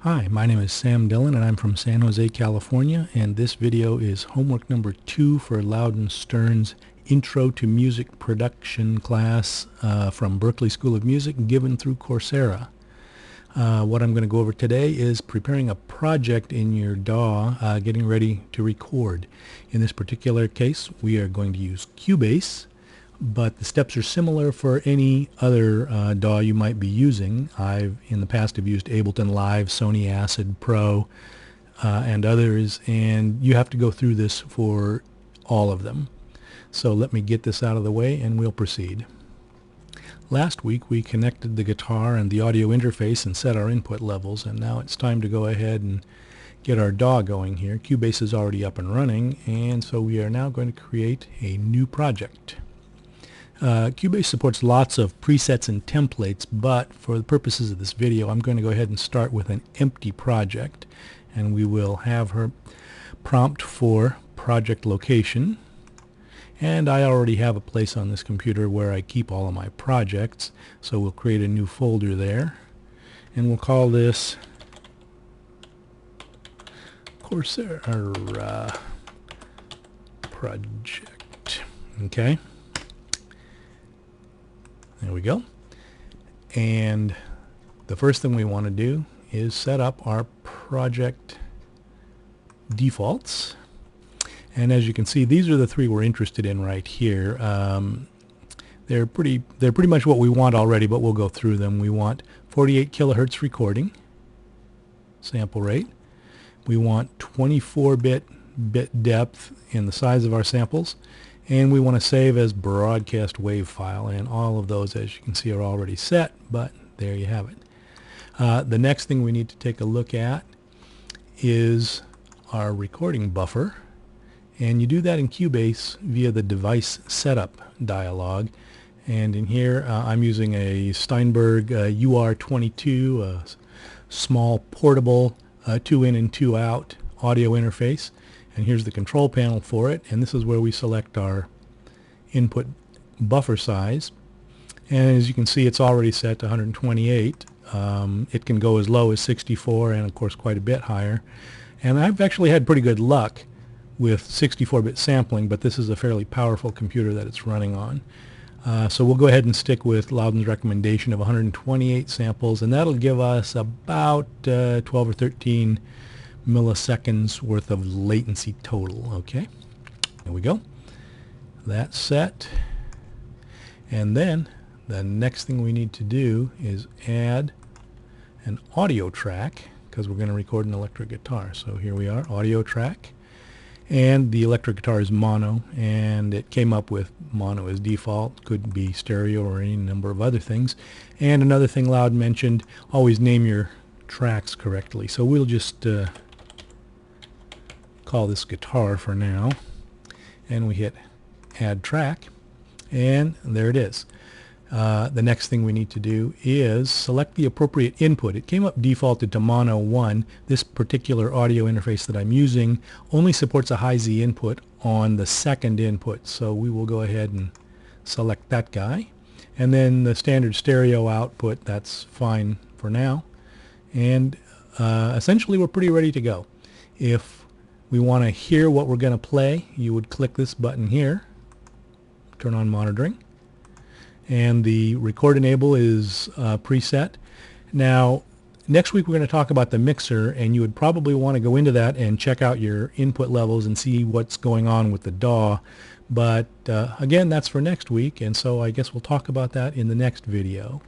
Hi, my name is Sam Dillon and I'm from San Jose, California, and this video is homework number 2 for Loudon Stearns Intro to Music Production class from Berklee School of Music given through Coursera. What I'm going to go over today is preparing a project in your DAW, getting ready to record. In this particular case, we are going to use Cubase, but the steps are similar for any other DAW you might be using. I've in the past have used Ableton Live, Sony Acid Pro, and others, and you have to go through this for all of them. So let me get this out of the way and we'll proceed. Last week we connected the guitar and the audio interface and set our input levels, and now it's time to go ahead and get our DAW going here. Cubase is already up and running, and so we are now going to create a new project. Cubase supports lots of presets and templates, but for the purposes of this video I'm going to go ahead and start with an empty project, and we will have her prompt for project location. And I already have a place on this computer where I keep all of my projects, so we'll create a new folder there, and we'll call this Coursera project. Okay. There we go. And the first thing we want to do is set up our project defaults. And as you can see, these are the three we're interested in right here. They're pretty much what we want already, but we'll go through them. We want 48 kilohertz recording sample rate. We want 24-bit depth in the size of our samples. And we want to save as broadcast wave file, and all of those, as you can see, are already set, but there you have it. The next thing we need to take a look at is our recording buffer, and you do that in Cubase via the device setup dialog. And in here I'm using a Steinberg UR22, a small portable 2-in and 2-out audio interface. And here's the control panel for it, and this is where we select our input buffer size. And as you can see, it's already set to 128. It can go as low as 64 and of course quite a bit higher. And I've actually had pretty good luck with 64-bit sampling, but this is a fairly powerful computer that it's running on. So we'll go ahead and stick with Loudon's recommendation of 128 samples, and that'll give us about 12 or 13 milliseconds worth of latency total. Okay, there we go. That's set. And then the next thing we need to do is add an audio track, because we're going to record an electric guitar. So here we are, audio track, and the electric guitar is mono, and it came up with mono as default. Could be stereo or any number of other things. And another thing Loud mentioned, always name your tracks correctly. So we'll just call this guitar for now, and we hit add track, and there it is. The next thing we need to do is select the appropriate input. It came up defaulted to mono 1. This particular audio interface that I'm using only supports a high Z input on the second input, so we will go ahead and select that guy. And then the standard stereo output, that's fine for now. And essentially we're pretty ready to go. If we want to hear what we're going to play, you would click this button here, turn on monitoring, and the record enable is preset. Now next week we're going to talk about the mixer, and you would probably want to go into that and check out your input levels and see what's going on with the DAW, but again, that's for next week, and so I guess we'll talk about that in the next video.